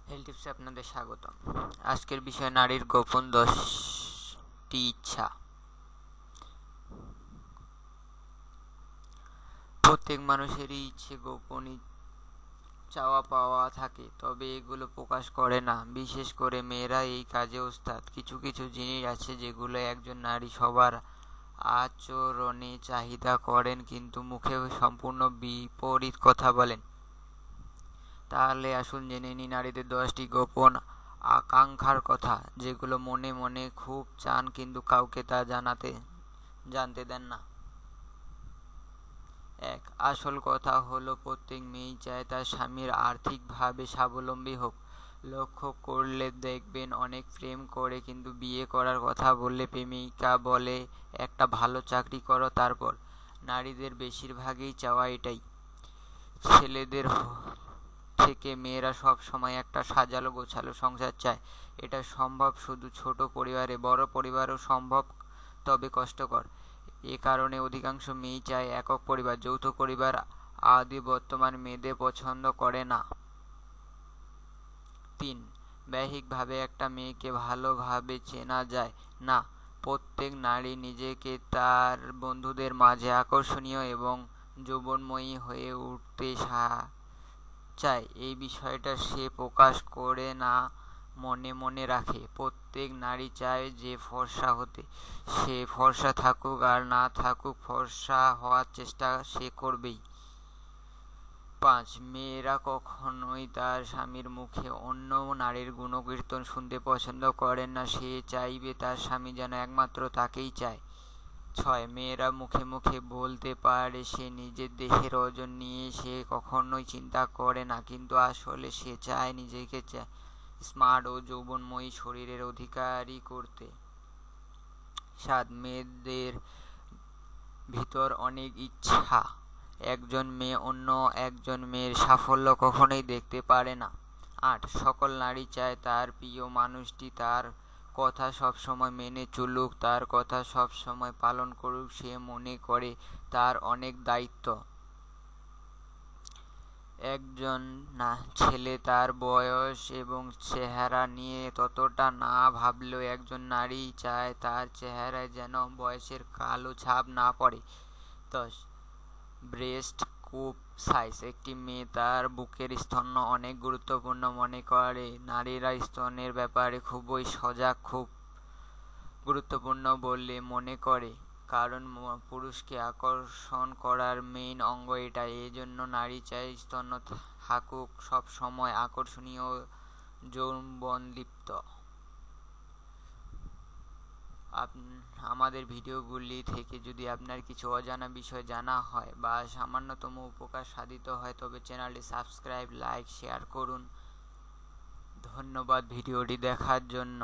Health টিপসে আপনাদের স্বাগতম। আজকের বিষয় নারীর গোপন 10টি ইচ্ছা। প্রত্যেক মানুষেরই ইচ্ছে গোপন চাওয়া পাওয়া থাকে, তবে এগুলো প্রকাশ করে না। বিশেষ করে মেয়েরা এই কাজে ওস্তাদ। কিছু কিছু জিনিস আছে যেগুলো একজন নারী সবার আচরণে চাহিদা করেন, কিন্তু মুখে সম্পূর্ণ বিপরীত কথা বলেন। তাহলে আসুন জেনে নিই নারীদের 10টি গোপন আকাঙ্ক্ষার কথা, যেগুলো মনে মনে খুব চান কিন্তু কাউকে তা জানতে দেন না। 1. আসল কথা হলো প্রত্যেক মেয়েই চায় তার স্বামীর আর্থিকভাবে স্বাবলম্বী হোক। লক্ষ্য করলে দেখবেন অনেক প্রেম করে, কিন্তু বিয়ে করার কথা বললে প্রেমিকা বলে একটা ভালো চাকরি করো তারপর। নারীদের বেশিরভাগই চাওয়া এটাই। ছেলেদের থেকে মেয়েরা সব সময় একটা সাজালো গোছালো সংসার চায়। এটা সম্ভব শুধু ছোট পরিবারে, বড় পরিবারও সম্ভব, তবে কষ্টকর। এ কারণে অধিকাংশ মেয়েই চায় একক পরিবার। যৌথ পরিবার আদি বর্তমান মেয়েদের পছন্দ করে না। 3. বাহ্যিকভাবে একটা মেয়েকে ভালোভাবে চেনা যায় না। প্রত্যেক নারী নিজেকে তার বন্ধুদের মাঝে আকর্ষণীয় এবং যৌবনময়ী হয়ে উঠতে চায়। এই বিষয়টা সে প্রকাশ করে না, মনে মনে রাখে। প্রত্যেক নারী চায় যে ফর্সা হতে, সে ফর্সা থাকুক আর না থাকুক, ফর্সা হওয়ার চেষ্টা সে করবেই। 5. মেয়েরা কখনোই তার স্বামীর মুখে অন্য নারীর গুণকীর্তন শুনতে পছন্দ করেন না। সে চাইবে তার স্বামী যেন একমাত্র তাকেই চায়। 6. মেয়েরা মুখে মুখে বলতে পারে সে নিজের দেহের ওজন নিয়ে সে কখনোই চিন্তা করে না, কিন্তু আসলে সে চায় নিজেকে স্মার্ট ও যৌবনময়ী শরীরের অধিকারী করতে। 7. মেয়েদের ভিতর অনেক ইচ্ছা। একজন মেয়ে অন্য একজন মেয়ের সাফল্য কখনোই দেখতে পারে না। 8. সকল নারী চায় তার প্রিয় মানুষটি তার কথা সবসময় মেনে চলুক, তার কথা সবসময় পালন করুক। সে মনে করে তার অনেক দায়িত্ব। একজন ছেলে তার বয়স এবং চেহারা নিয়ে ততটা না ভাবলেও একজন নারী চায় তার চেহারায় যেন বয়সের কালো ছাপ না পড়ে। 10. Breast coop size. একটি মেয়ে তার বুকের স্তন অনেক গুরুত্বপূর্ণ মনে করে। নারীরা স্তনের ব্যাপারে খুবই সজাগ, খুব গুরুত্বপূর্ণ বলে মনে করে, কারণ পুরুষকে আকর্ষণ করার মেইন অঙ্গ এটা। এজন্য নারী চায় স্তন থাকুক সব সময় আকর্ষণীয় ও যৌবনদীপ্ত। আমাদের ভিডিওগুলি থেকে যদি আপনার কিছু অজানা বিষয় জানা হয় বা সামান্যতম উপকার সাধিত হয়, তবে চ্যানেলটি সাবস্ক্রাইব, লাইক, শেয়ার করুন। ধন্যবাদ ভিডিওটি দেখার জন্য।